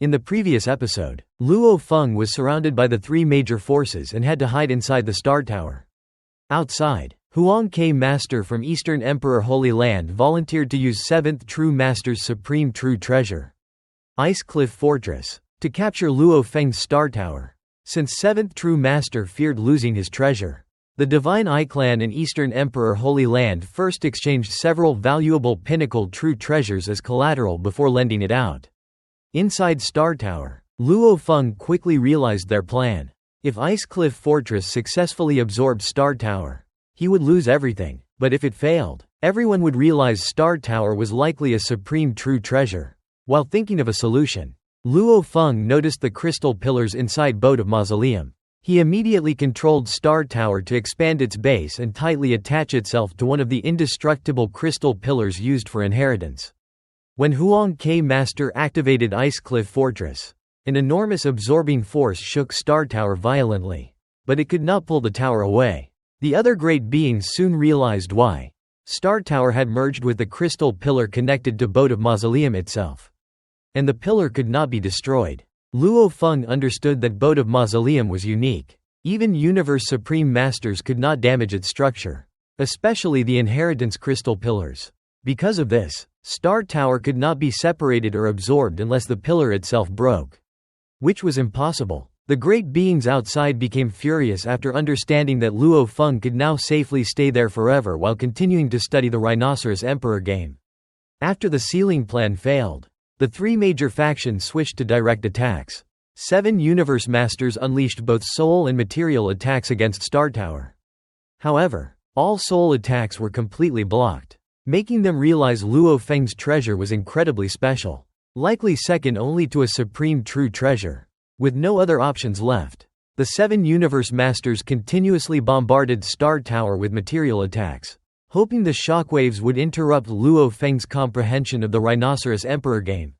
In the previous episode, Luo Feng was surrounded by the three major forces and had to hide inside the Star Tower. Outside, Huang Ke Master from Eastern Emperor Holy Land volunteered to use 7th True Master's Supreme True Treasure, Ice Cliff Fortress, to capture Luo Feng's Star Tower. Since 7th True Master feared losing his treasure, the Divine Eye Clan and Eastern Emperor Holy Land first exchanged several valuable pinnacle true treasures as collateral before lending it out. Inside Star Tower, Luo Feng quickly realized their plan. If Ice Cliff Fortress successfully absorbed Star Tower, he would lose everything, but if it failed, everyone would realize Star Tower was likely a supreme true treasure. While thinking of a solution, Luo Feng noticed the crystal pillars inside Boat of Mausoleum. He immediately controlled Star Tower to expand its base and tightly attach itself to one of the indestructible crystal pillars used for inheritance. When Huang Ke Master activated Ice Cliff Fortress, an enormous absorbing force shook Star Tower violently. But it could not pull the tower away. The other great beings soon realized why. Star Tower had merged with the crystal pillar connected to Boat of Mausoleum itself, and the pillar could not be destroyed. Luo Feng understood that Boat of Mausoleum was unique. Even Universe Supreme Masters could not damage its structure, especially the inheritance crystal pillars. Because of this, Star Tower could not be separated or absorbed unless the pillar itself broke, which was impossible. The great beings outside became furious after understanding that Luo Feng could now safely stay there forever while continuing to study the Rhinoceros Emperor game. After the sealing plan failed, the three major factions switched to direct attacks. 7 Universe Masters unleashed both soul and material attacks against Star Tower. However, all soul attacks were completely blocked, making them realize Luo Feng's treasure was incredibly special, likely second only to a supreme true treasure. With no other options left, the 7 Universe Masters continuously bombarded Star Tower with material attacks, hoping the shockwaves would interrupt Luo Feng's comprehension of the Rhinoceros Emperor game.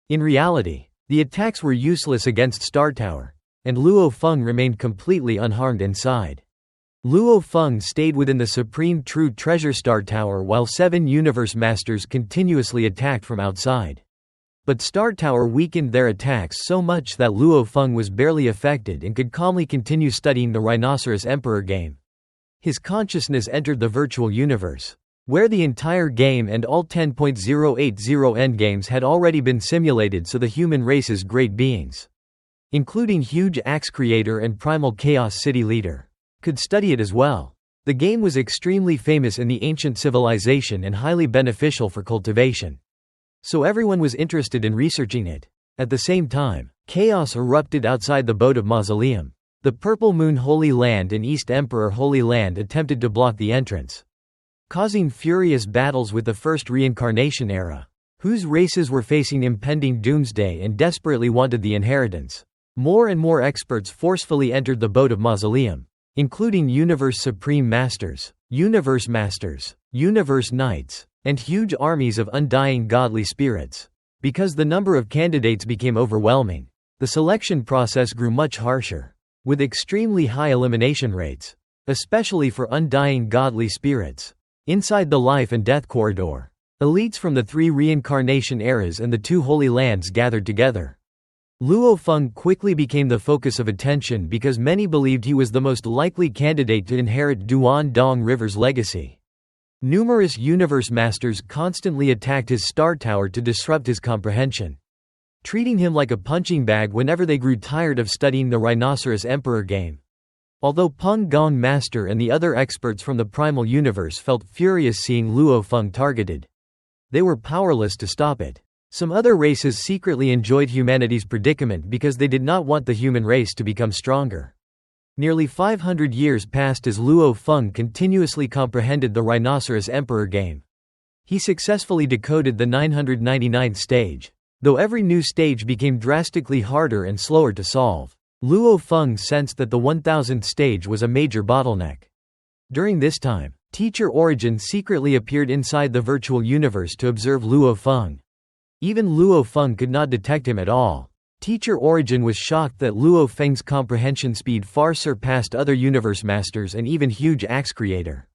In reality, the attacks were useless against Star Tower, and Luo Feng remained completely unharmed inside. Luo Feng stayed within the Supreme True Treasure Star Tower while 7 Universe Masters continuously attacked from outside. But Star Tower weakened their attacks so much that Luo Feng was barely affected and could calmly continue studying the Rhinoceros Emperor game. His consciousness entered the virtual universe, where the entire game and all 10.080 endgames had already been simulated so the human race's great beings, including Huge Axe Creator and Primal Chaos City Leader, could study it as well. The game was extremely famous in the ancient civilization and highly beneficial for cultivation, so everyone was interested in researching it. At the same time, chaos erupted outside the Boat of Mausoleum. The Purple Moon Holy Land and East Emperor Holy Land attempted to block the entrance, causing furious battles with the First Reincarnation Era, whose races were facing impending doomsday and desperately wanted the inheritance. More and more experts forcefully entered the Boat of Mausoleum, including Universe Supreme Masters, Universe Masters, Universe Knights, and huge armies of undying godly spirits. Because the number of candidates became overwhelming, the selection process grew much harsher, with extremely high elimination rates, especially for undying godly spirits. Inside the life and death corridor, elites from the 3 reincarnation eras and the 2 holy lands gathered together. Luo Feng quickly became the focus of attention because many believed he was the most likely candidate to inherit Duan-Dong River's legacy. Numerous Universe Masters constantly attacked his Star Tower to disrupt his comprehension, treating him like a punching bag whenever they grew tired of studying the Rhinoceros Emperor game. Although Peng Gong Master and the other experts from the Primal Universe felt furious seeing Luo Feng targeted, they were powerless to stop it. Some other races secretly enjoyed humanity's predicament because they did not want the human race to become stronger. Nearly 500 years passed as Luo Feng continuously comprehended the Rhinoceros Emperor game. He successfully decoded the 999th stage, though every new stage became drastically harder and slower to solve. Luo Feng sensed that the 1000th stage was a major bottleneck. During this time, Teacher Origin secretly appeared inside the virtual universe to observe Luo Feng. Even Luo Feng could not detect him at all. Teacher Origin was shocked that Luo Feng's comprehension speed far surpassed other Universe Masters and even Huge Axe Creator.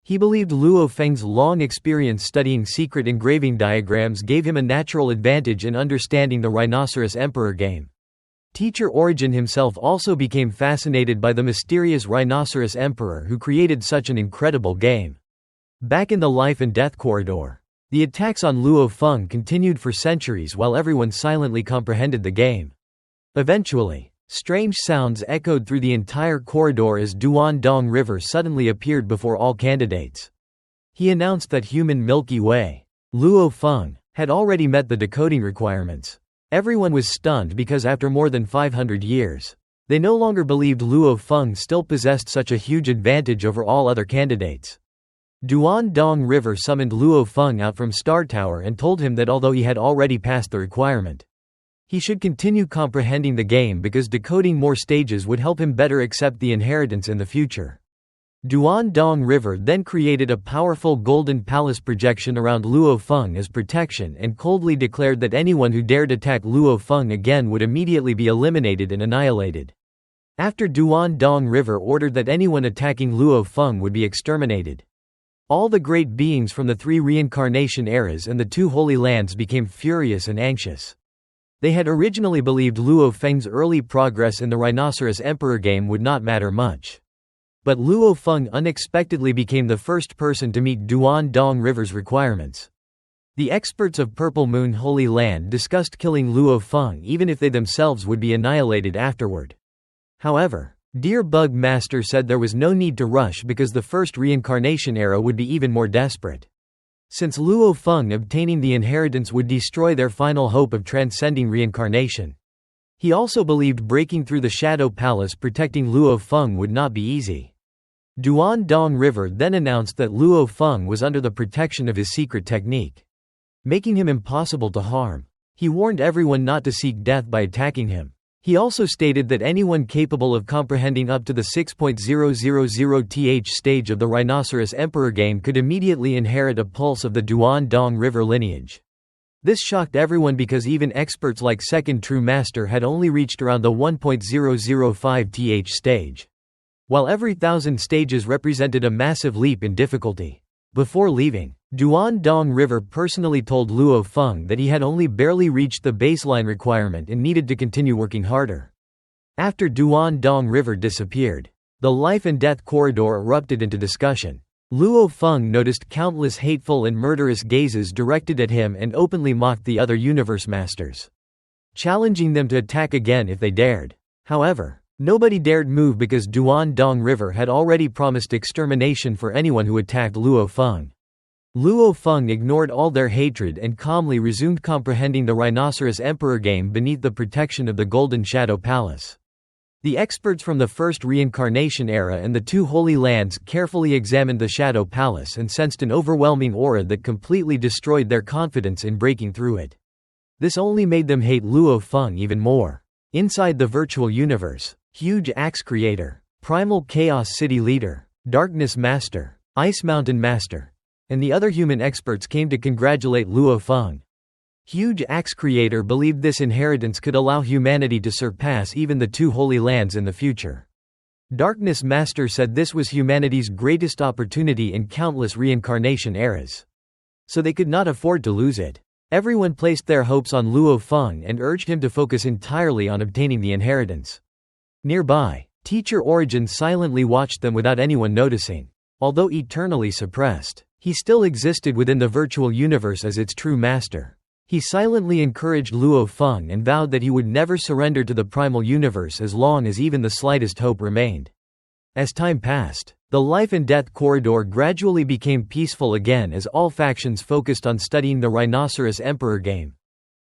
He believed Luo Feng's long experience studying secret engraving diagrams gave him a natural advantage in understanding the Rhinoceros Emperor game. Teacher Origin himself also became fascinated by the mysterious Rhinoceros Emperor who created such an incredible game. Back in the life and death corridor, the attacks on Luo Feng continued for centuries while everyone silently comprehended the game. Eventually, strange sounds echoed through the entire corridor as Duan-Dong River suddenly appeared before all candidates. He announced that human Milky Way, Luo Feng, had already met the decoding requirements. Everyone was stunned because after more than 500 years, they no longer believed Luo Feng still possessed such a huge advantage over all other candidates. Duan-Dong River summoned Luo Feng out from Star Tower and told him that although he had already passed the requirement, he should continue comprehending the game because decoding more stages would help him better accept the inheritance in the future. Duan-Dong River then created a powerful golden palace projection around Luo Feng as protection and coldly declared that anyone who dared attack Luo Feng again would immediately be eliminated and annihilated. After Duan-Dong River ordered that anyone attacking Luo Feng would be exterminated. All the great beings from the three reincarnation eras and the two holy lands became furious and anxious. They had originally believed Luo Feng's early progress in the Rhinoceros Emperor game would not matter much. But Luo Feng unexpectedly became the first person to meet Duan-Dong River's requirements. The experts of Purple Moon Holy Land discussed killing Luo Feng even if they themselves would be annihilated afterward. However, Deer Bug Master said there was no need to rush because the first reincarnation era would be even more desperate. Since Luo Feng obtaining the inheritance would destroy their final hope of transcending reincarnation. He also believed breaking through the Shadow Palace protecting Luo Feng would not be easy. Duan-Dong River then announced that Luo Feng was under the protection of his secret technique, making him impossible to harm. He warned everyone not to seek death by attacking him. He also stated that anyone capable of comprehending up to the 6.000th stage of the Rhinoceros Emperor game could immediately inherit a pulse of the Duan-Dong River lineage. This shocked everyone because even experts like Second True Master had only reached around the 1.005th stage. While every 1,000 stages represented a massive leap in difficulty. Before leaving, Duan-Dong River personally told Luo Feng that he had only barely reached the baseline requirement and needed to continue working harder. After Duan-Dong River disappeared, the life and death corridor erupted into discussion. Luo Feng noticed countless hateful and murderous gazes directed at him and openly mocked the other universe masters, challenging them to attack again if they dared. However, nobody dared move because Duan-Dong River had already promised extermination for anyone who attacked Luo Feng. Luo Feng ignored all their hatred and calmly resumed comprehending the Rhinoceros Emperor game beneath the protection of the Golden Shadow Palace. The experts from the first reincarnation era and the two holy lands carefully examined the Shadow Palace and sensed an overwhelming aura that completely destroyed their confidence in breaking through it. This only made them hate Luo Feng even more. Inside the virtual universe, Huge Axe Creator, Primal Chaos City Leader, Darkness Master, Ice Mountain Master, and the other human experts came to congratulate Luo Feng. Huge Axe Creator believed this inheritance could allow humanity to surpass even the two holy lands in the future. Darkness Master said this was humanity's greatest opportunity in countless reincarnation eras. So they could not afford to lose it. Everyone placed their hopes on Luo Feng and urged him to focus entirely on obtaining the inheritance. Nearby, Teacher Origin silently watched them without anyone noticing. Although eternally suppressed, he still existed within the virtual universe as its true master. He silently encouraged Luo Feng and vowed that he would never surrender to the primal universe as long as even the slightest hope remained. As time passed, the life and death corridor gradually became peaceful again as all factions focused on studying the Rhinoceros Emperor game.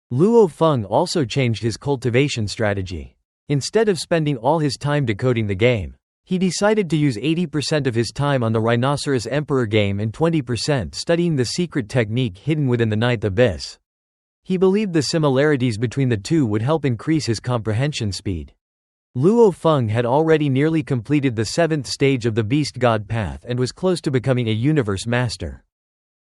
Luo Feng also changed his cultivation strategy. Instead of spending all his time decoding the game, he decided to use 80% of his time on the Rhinoceros Emperor game and 20% studying the secret technique hidden within the Ninth Abyss. He believed the similarities between the two would help increase his comprehension speed. Luo Feng had already nearly completed the 7th stage of the Beast God path and was close to becoming a universe master.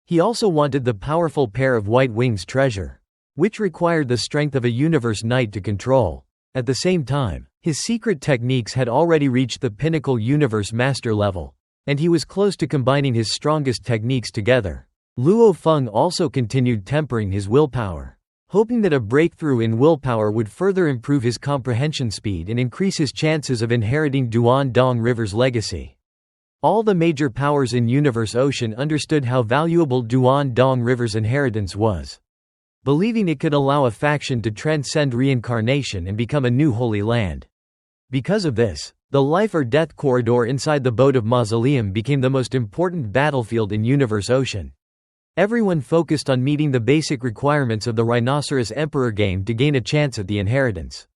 He also wanted the powerful pair of white wings treasure, which required the strength of a universe knight to control. At the same time, his secret techniques had already reached the pinnacle universe master level. and he was close to combining his strongest techniques together. Luo Feng also continued tempering his willpower, hoping that a breakthrough in willpower would further improve his comprehension speed and increase his chances of inheriting Duan-Dong River's legacy. All the major powers in Universe Ocean understood how valuable Duan-Dong River's inheritance was, believing it could allow a faction to transcend reincarnation and become a new holy land. Because of this, the life or death corridor inside the Boat of Mausoleum became the most important battlefield in Universe Ocean. Everyone focused on meeting the basic requirements of the Rhinoceros Emperor game to gain a chance at the inheritance.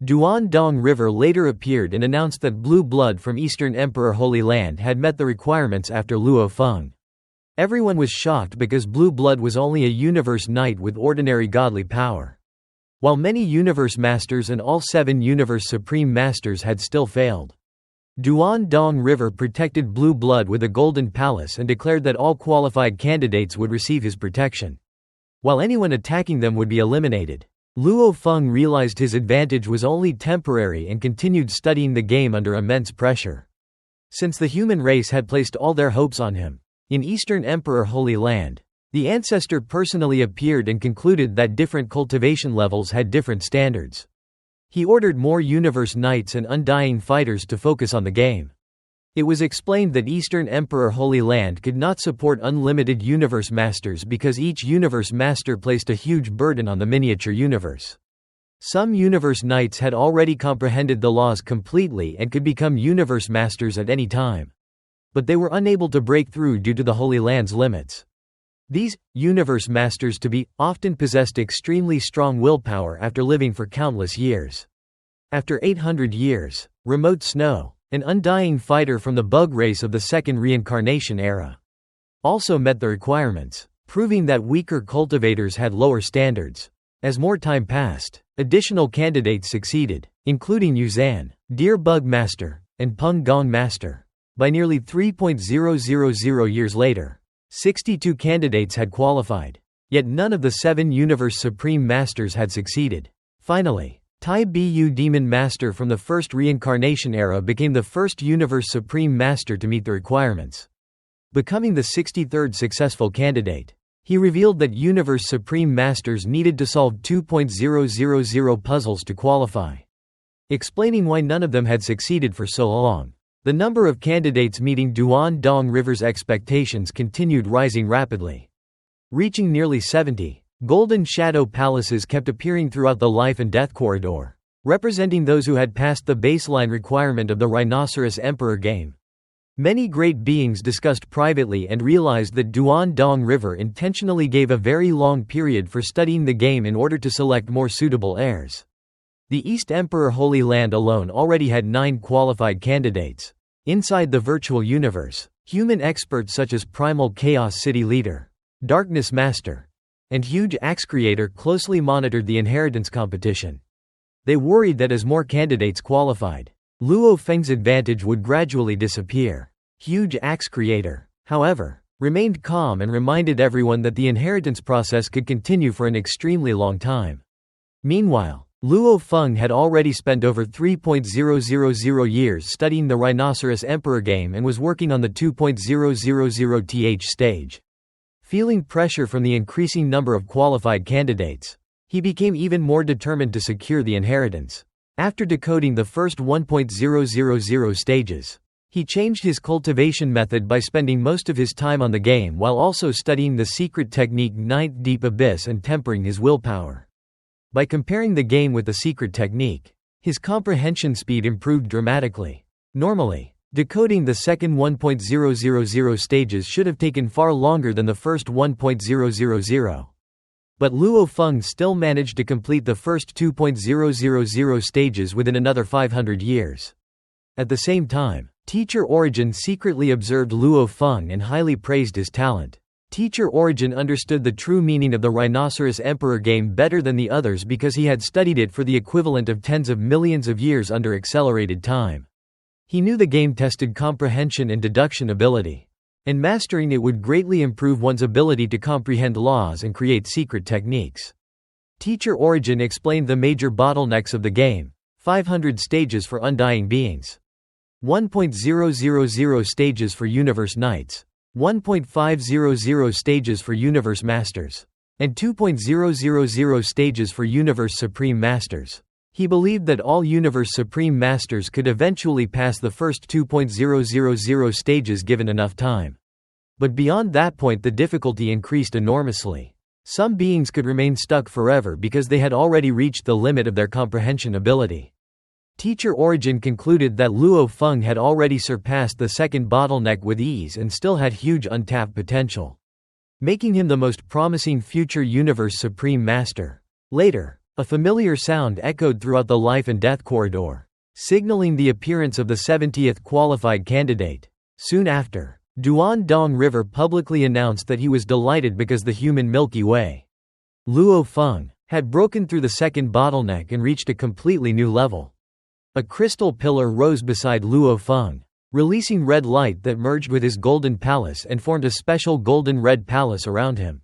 Duan-Dong River later appeared and announced that blue blood from Eastern Emperor Holy Land had met the requirements after Luo Feng. Everyone was shocked because blue blood was only a universe knight with ordinary godly power, while many universe masters and all 7 universe supreme masters had still failed. Duan-Dong River protected blue blood with a golden palace and declared that all qualified candidates would receive his protection, while anyone attacking them would be eliminated. Luo Feng realized his advantage was only temporary and continued studying the game under immense pressure. Since the human race had placed all their hopes on him, in Eastern Emperor Holy Land, the ancestor personally appeared and concluded that different cultivation levels had different standards. He ordered more universe knights and undying fighters to focus on the game. It was explained that Eastern Emperor Holy Land could not support unlimited universe masters because each universe master placed a huge burden on the miniature universe. Some universe knights had already comprehended the laws completely and could become universe masters at any time, but they were unable to break through due to the Holy Land's limits. These universe masters often possessed extremely strong willpower after living for countless years. After 800 years, Remote Snow, an undying fighter from the bug race of the second reincarnation era, also met the requirements, proving that weaker cultivators had lower standards. As more time passed, additional candidates succeeded, including Yuzan, Deer Bug Master, and Peng Gong Master. By nearly 3,000 years later, 62 candidates had qualified, yet none of the 7 Universe Supreme Masters had succeeded. Finally, Tai Bu Demon Master from the first reincarnation era became the first Universe Supreme Master to meet the requirements, becoming the 63rd successful candidate. He revealed that Universe Supreme Masters needed to solve 2,000 puzzles to qualify, explaining why none of them had succeeded for so long. The number of candidates meeting Duan-Dong River's expectations continued rising rapidly, reaching nearly 70. Golden shadow palaces kept appearing throughout the life and death corridor, representing those who had passed the baseline requirement of the Rhinoceros Emperor game. Many great beings discussed privately and realized that Duan-Dong River intentionally gave a very long period for studying the game in order to select more suitable heirs. The East Emperor Holy Land alone already had 9 qualified candidates. Inside the virtual universe, human experts such as Primal Chaos City Leader, Darkness Master, and Huge Axe Creator closely monitored the inheritance competition. They worried that as more candidates qualified, Luo Feng's advantage would gradually disappear. Huge Axe Creator, however, remained calm and reminded everyone that the inheritance process could continue for an extremely long time. Meanwhile, Luo Feng had already spent over 3,000 years studying the Rhinoceros Emperor game and was working on the 2,000th stage. Feeling pressure from the increasing number of qualified candidates, he became even more determined to secure the inheritance. After decoding the first 1,000 stages, he changed his cultivation method by spending most of his time on the game while also studying the secret technique Ninth Deep Abyss and tempering his willpower. By comparing the game with the secret technique, his comprehension speed improved dramatically. Normally, decoding the second 1,000 stages should have taken far longer than the first 1,000. But Luo Feng still managed to complete the first 2,000 stages within another 500 years. At the same time, Teacher Origin secretly observed Luo Feng and highly praised his talent. Teacher Origin understood the true meaning of the Rhinoceros Emperor game better than the others because he had studied it for the equivalent of tens of millions of years under accelerated time. He knew the game tested comprehension and deduction ability, and mastering it would greatly improve one's ability to comprehend laws and create secret techniques. Teacher Origin explained the major bottlenecks of the game: 500 stages for undying beings, 1.000 stages for Universe Knights, 1.500 stages for Universe Masters, and 2.000 stages for Universe Supreme Masters. He believed that all Universe Supreme Masters could eventually pass the first 2.000 stages given enough time. But beyond that point the difficulty increased enormously. Some beings could remain stuck forever because they had already reached the limit of their comprehension ability. Teacher Origin concluded that Luo Feng had already surpassed the second bottleneck with ease and still had huge untapped potential, making him the most promising future Universe Supreme Master. Later, a familiar sound echoed throughout the life and death corridor, signaling the appearance of the 70th qualified candidate. Soon after, Duandong River publicly announced that he was delighted because the human Milky Way, Luo Feng, had broken through the second bottleneck and reached a completely new level. A crystal pillar rose beside Luo Feng, releasing red light that merged with his golden palace and formed a special golden-red palace around him.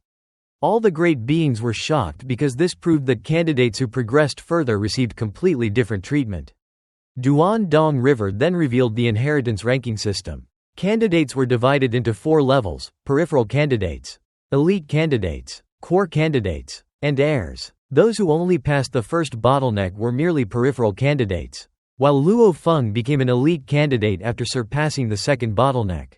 All the great beings were shocked because this proved that candidates who progressed further received completely different treatment. Duandong River then revealed the inheritance ranking system. Candidates were divided into 4 levels: peripheral candidates, elite candidates, core candidates, and heirs. Those who only passed the first bottleneck were merely peripheral candidates, while Luo Feng became an elite candidate after surpassing the second bottleneck.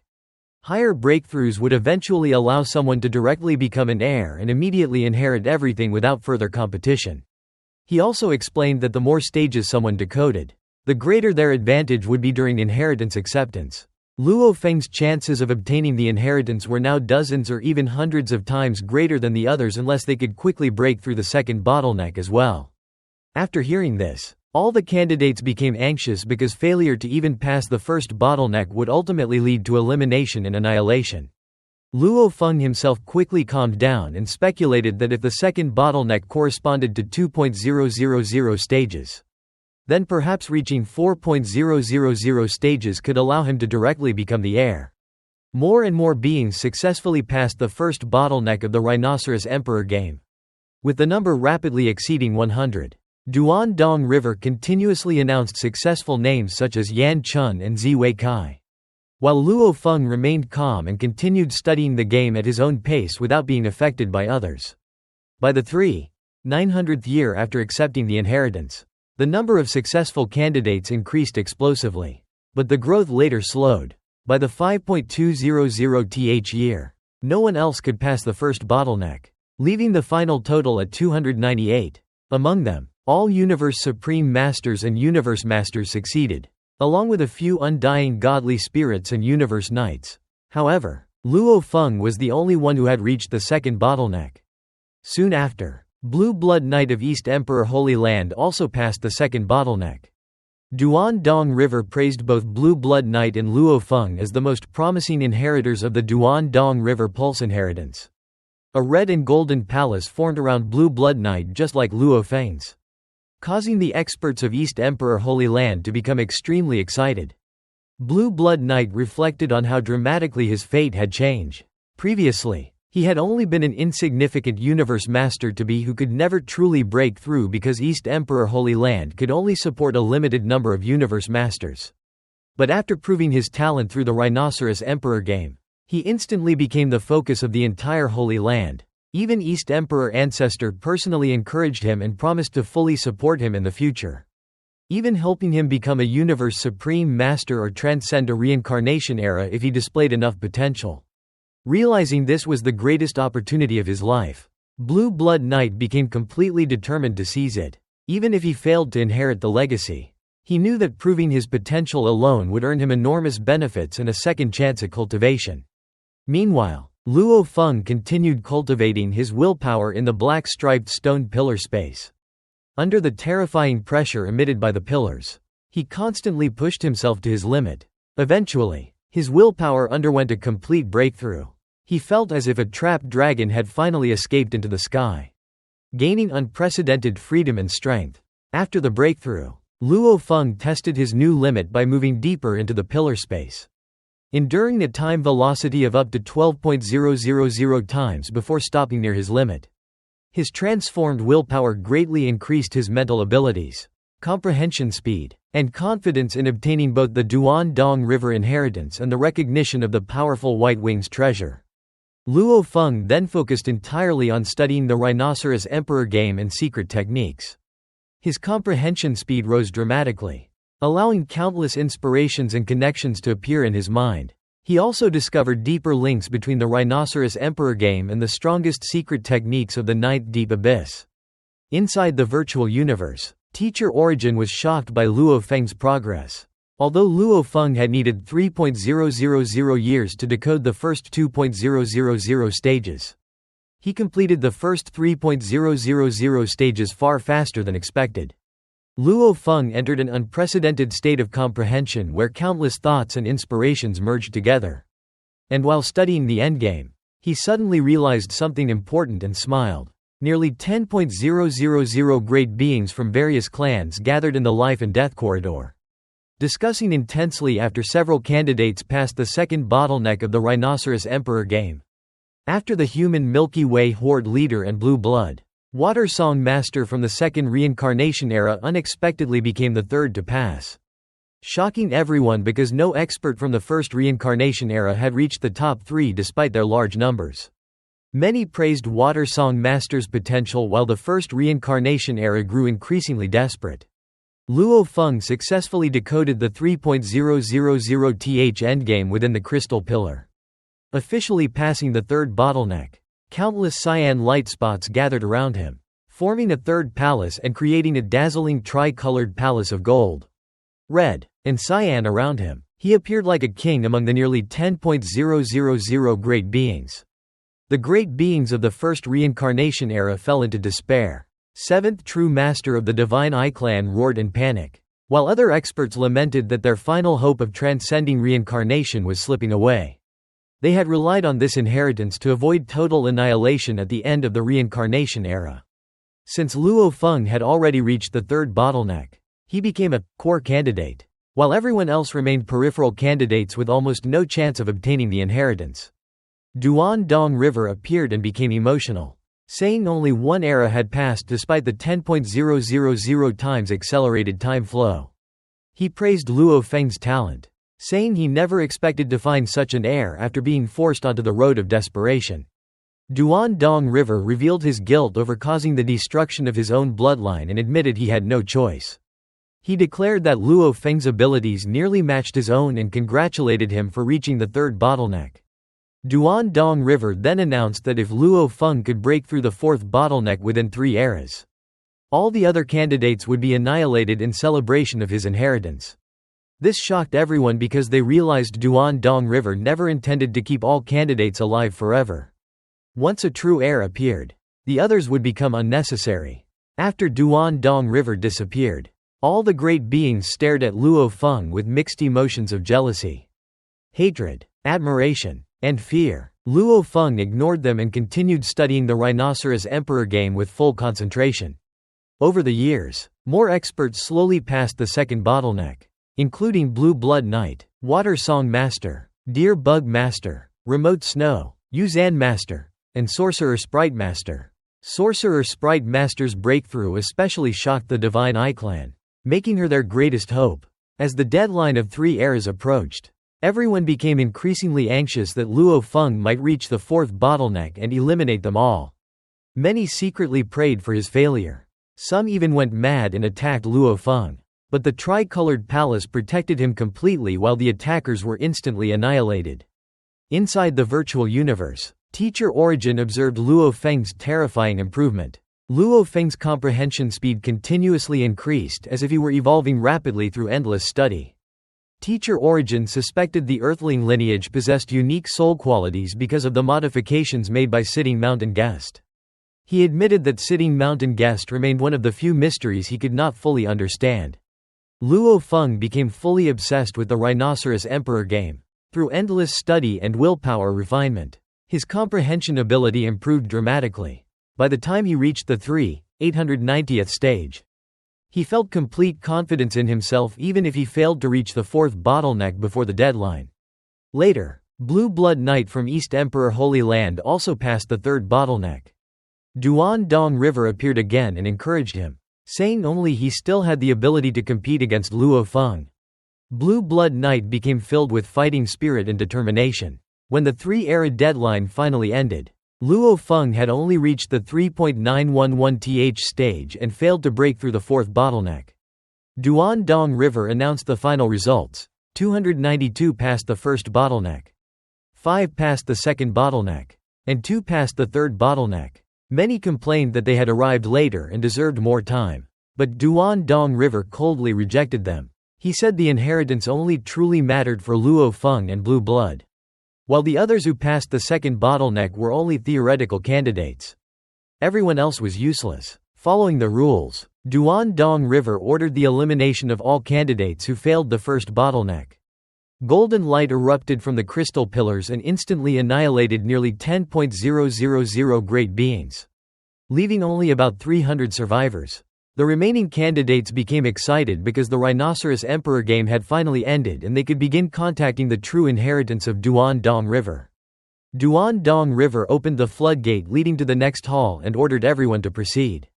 Higher breakthroughs would eventually allow someone to directly become an heir and immediately inherit everything without further competition. He also explained that the more stages someone decoded, the greater their advantage would be during inheritance acceptance. Luo Feng's chances of obtaining the inheritance were now dozens or even hundreds of times greater than the others unless they could quickly break through the second bottleneck as well. After hearing this, all the candidates became anxious because failure to even pass the first bottleneck would ultimately lead to elimination and annihilation. Luo Feng himself quickly calmed down and speculated that if the second bottleneck corresponded to 2.000 stages, then perhaps reaching 4.000 stages could allow him to directly become the heir. More and more beings successfully passed the first bottleneck of the Rhinoceros Emperor game, with the number rapidly exceeding 100. Duandong River continuously announced successful names such as Yan Chun and Ziwei Kai, while Luo Feng remained calm and continued studying the game at his own pace without being affected by others. By the 900th year after accepting the inheritance, the number of successful candidates increased explosively, but the growth later slowed. By the 5.200th year, no one else could pass the first bottleneck, leaving the final total at 298. Among them, all Universe Supreme Masters and Universe Masters succeeded, along with a few undying godly spirits and Universe Knights. However, Luo Feng was the only one who had reached the second bottleneck. Soon after, Blue Blood Knight of East Emperor Holy Land also passed the second bottleneck. Duandong River praised both Blue Blood Knight and Luo Feng as the most promising inheritors of the Duandong River Pulse inheritance. A red and golden palace formed around Blue Blood Knight just like Luo Feng's, causing the experts of East Emperor Holy Land to become extremely excited. Blue Blood Knight reflected on how dramatically his fate had changed. Previously, he had only been an insignificant Universe Master to be who could never truly break through because East Emperor Holy Land could only support a limited number of Universe Masters. But after proving his talent through the Rhinoceros Emperor game, he instantly became the focus of the entire Holy Land. Even East Emperor Ancestor personally encouraged him and promised to fully support him in the future, even helping him become a Universe Supreme Master or transcend a reincarnation era if he displayed enough potential. Realizing this was the greatest opportunity of his life, Blue Blood Knight became completely determined to seize it. Even if he failed to inherit the legacy, he knew that proving his potential alone would earn him enormous benefits and a second chance at cultivation. Meanwhile, Luo Feng continued cultivating his willpower in the black-striped stone pillar space. Under the terrifying pressure emitted by the pillars, he constantly pushed himself to his limit. Eventually, his willpower underwent a complete breakthrough. He felt as if a trapped dragon had finally escaped into the sky, gaining unprecedented freedom and strength. After the breakthrough, Luo Feng tested his new limit by moving deeper into the pillar space, enduring a time velocity of up to 12.000 times before stopping near his limit. His transformed willpower greatly increased his mental abilities, comprehension speed, and confidence in obtaining both the Duan-Dong River inheritance and the recognition of the powerful White Wings treasure. Luo Feng then focused entirely on studying the Rhinoceros Emperor game and secret techniques. His comprehension speed rose dramatically, allowing countless inspirations and connections to appear in his mind. He also discovered deeper links between the Rhinoceros Emperor game and the strongest secret techniques of the Ninth Deep Abyss. Inside the virtual universe, Teacher Origin was shocked by Luo Feng's progress. Although Luo Feng had needed 3.000 years to decode the first 2.000 stages, he completed the first 3.000 stages far faster than expected. Luo Feng entered an unprecedented state of comprehension where countless thoughts and inspirations merged together. And while studying the endgame, he suddenly realized something important and smiled. Nearly 10.000 great beings from various clans gathered in the life and death corridor, discussing intensely after several candidates passed the second bottleneck of the Rhinoceros Emperor game. After the human Milky Way Horde leader and Blue Blood, Water Song Master from the second reincarnation era unexpectedly became the third to pass, shocking everyone because no expert from the first reincarnation era had reached the top 3 despite their large numbers. Many praised Water Song Master's potential while the first reincarnation era grew increasingly desperate. Luo Feng successfully decoded the 3.000th endgame within the crystal pillar, officially passing the third bottleneck. Countless cyan light spots gathered around him, forming a third palace and creating a dazzling tri-colored palace of gold, red, and cyan around him. He appeared like a king among the nearly 10.000 great beings. The great beings of the first reincarnation era fell into despair. Seventh true master of the Divine Eye clan roared in panic, while other experts lamented that their final hope of transcending reincarnation was slipping away. They had relied on this inheritance to avoid total annihilation at the end of the reincarnation era. Since Luo Feng had already reached the third bottleneck, he became a core candidate, while everyone else remained peripheral candidates with almost no chance of obtaining the inheritance. Duan-Dong River appeared and became emotional, saying only one era had passed despite the 10.000 times accelerated time flow. He praised Luo Feng's talent, saying he never expected to find such an heir after being forced onto the road of desperation. Duan-Dong River revealed his guilt over causing the destruction of his own bloodline and admitted he had no choice. He declared that Luo Feng's abilities nearly matched his own and congratulated him for reaching the third bottleneck. Duan-Dong River then announced that if Luo Feng could break through the fourth bottleneck within 3 eras, all the other candidates would be annihilated in celebration of his inheritance. This shocked everyone because they realized Duan-Dong River never intended to keep all candidates alive forever. Once a true heir appeared, the others would become unnecessary. After Duan-Dong River disappeared, all the great beings stared at Luo Feng with mixed emotions of jealousy, hatred, admiration, and fear. Luo Feng ignored them and continued studying the Rhinoceros Emperor game with full concentration. Over the years, more experts slowly passed the second bottleneck, including Blue Blood Knight, Water Song Master, Deer Bug Master, Remote Snow, Yuzan Master, and Sorcerer Sprite Master. Sorcerer Sprite Master's breakthrough especially shocked the Divine Eye clan, making her their greatest hope. As the deadline of 3 eras approached, everyone became increasingly anxious that Luo Feng might reach the fourth bottleneck and eliminate them all. Many secretly prayed for his failure. Some even went mad and attacked Luo Feng. But the tri-colored palace protected him completely while the attackers were instantly annihilated. Inside the virtual universe, Teacher Origin observed Luo Feng's terrifying improvement. Luo Feng's comprehension speed continuously increased as if he were evolving rapidly through endless study. Teacher Origin suspected the Earthling lineage possessed unique soul qualities because of the modifications made by Sitting Mountain Guest. He admitted that Sitting Mountain Guest remained one of the few mysteries he could not fully understand. Luo Feng became fully obsessed with the Rhinoceros Emperor game. Through endless study and willpower refinement, his comprehension ability improved dramatically. By the time he reached the 890th stage, he felt complete confidence in himself even if he failed to reach the fourth bottleneck before the deadline. Later, Blue Blood Knight from East Emperor Holy Land also passed the third bottleneck. Duan-Dong River appeared again and encouraged him, saying only he still had the ability to compete against Luo Feng. Blue Blood Knight became filled with fighting spirit and determination. When the 3-era deadline finally ended, Luo Feng had only reached the 3.911th stage and failed to break through the 4th bottleneck. Duandong River announced the final results. 292 passed the 1st bottleneck. 5 passed the 2nd bottleneck. And 2 passed the 3rd bottleneck. Many complained that they had arrived later and deserved more time. But Duandong River coldly rejected them. He said the inheritance only truly mattered for Luo Feng and Blue Blood, while the others who passed the 2nd bottleneck were only theoretical candidates. Everyone else was useless. Following the rules, Duandong River ordered the elimination of all candidates who failed the 1st bottleneck. Golden light erupted from the crystal pillars and instantly annihilated nearly 10,000 great beings, leaving only about 300 survivors. The remaining candidates became excited because the Rhinoceros Emperor game had finally ended and they could begin contacting the true inheritance of Duandong River. Duandong River opened the floodgate leading to the next hall and ordered everyone to proceed.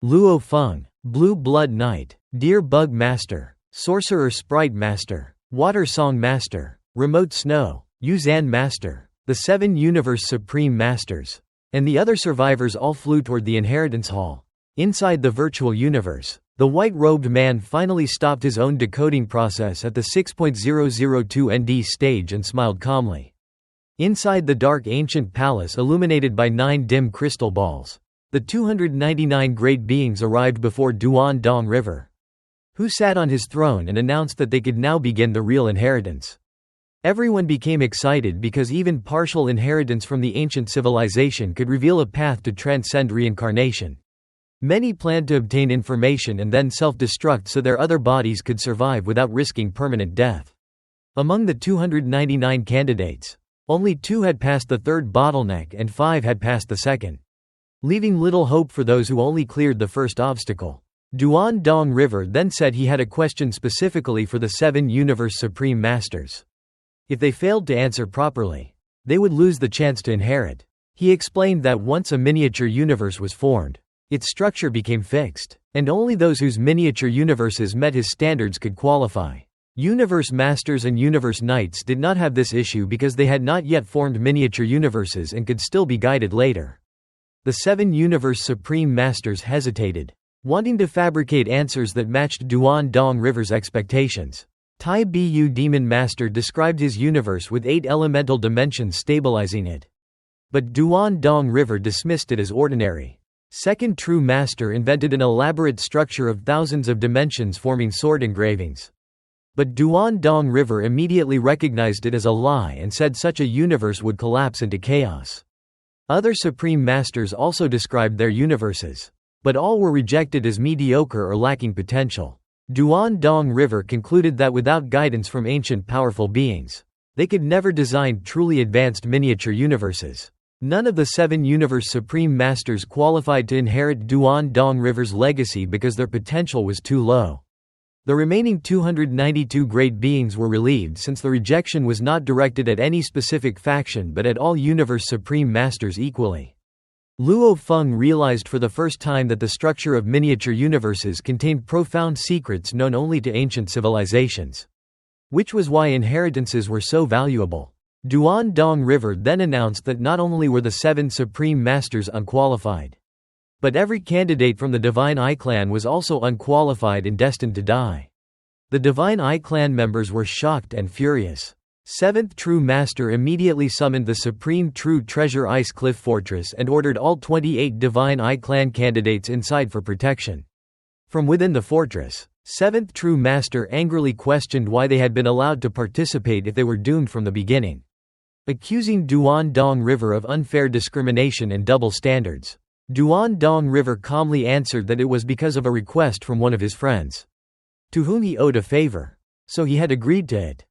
Luo Feng, Blue Blood Knight, Deer Bug Master, Sorcerer Sprite Master, Water Song Master, Remote Snow, Yuzan Master, the 7 Universe Supreme Masters, and the other survivors all flew toward the inheritance hall. Inside the virtual universe, the white-robed man finally stopped his own decoding process at the 6.002 ND stage and smiled calmly. Inside the dark ancient palace illuminated by 9 dim crystal balls, the 299 great beings arrived before Duandong River, who sat on his throne and announced that they could now begin the real inheritance. Everyone became excited because even partial inheritance from the ancient civilization could reveal a path to transcend reincarnation. Many planned to obtain information and then self-destruct so their other bodies could survive without risking permanent death. Among the 299 candidates, only 2 had passed the 3rd bottleneck and 5 had passed the 2nd, leaving little hope for those who only cleared the 1st obstacle. Duandong River then said he had a question specifically for the 7 Universe Supreme Masters. If they failed to answer properly, they would lose the chance to inherit. He explained that once a miniature universe was formed, its structure became fixed, and only those whose miniature universes met his standards could qualify. Universe Masters and Universe Knights did not have this issue because they had not yet formed miniature universes and could still be guided later. The 7 Universe Supreme Masters hesitated, wanting to fabricate answers that matched Duandong River's expectations. Tai Bu Demon Master described his universe with 8 elemental dimensions stabilizing it, but Duandong River dismissed it as ordinary. Second True Master invented an elaborate structure of thousands of dimensions forming sword engravings. But Duandong River immediately recognized it as a lie and said such a universe would collapse into chaos. Other Supreme Masters also described their universes, but all were rejected as mediocre or lacking potential. Duandong River concluded that without guidance from ancient powerful beings, they could never design truly advanced miniature universes. None of the 7 Universe Supreme Masters qualified to inherit Duandong River's legacy because their potential was too low. The remaining 292 great beings were relieved since the rejection was not directed at any specific faction but at all Universe Supreme Masters equally. Luo Feng realized for the first time that the structure of miniature universes contained profound secrets known only to ancient civilizations, which was why inheritances were so valuable. Duandong River then announced that not only were the 7 Supreme Masters unqualified, but every candidate from the Divine Eye Clan was also unqualified and destined to die. The Divine Eye Clan members were shocked and furious. 7th True Master immediately summoned the Supreme True Treasure Ice Cliff Fortress and ordered all 28 Divine Eye Clan candidates inside for protection. From within the fortress, 7th True Master angrily questioned why they had been allowed to participate if they were doomed from the beginning, accusing Duandong River of unfair discrimination and double standards. Duandong River calmly answered that it was because of a request from one of his friends, to whom he owed a favor, so he had agreed to it.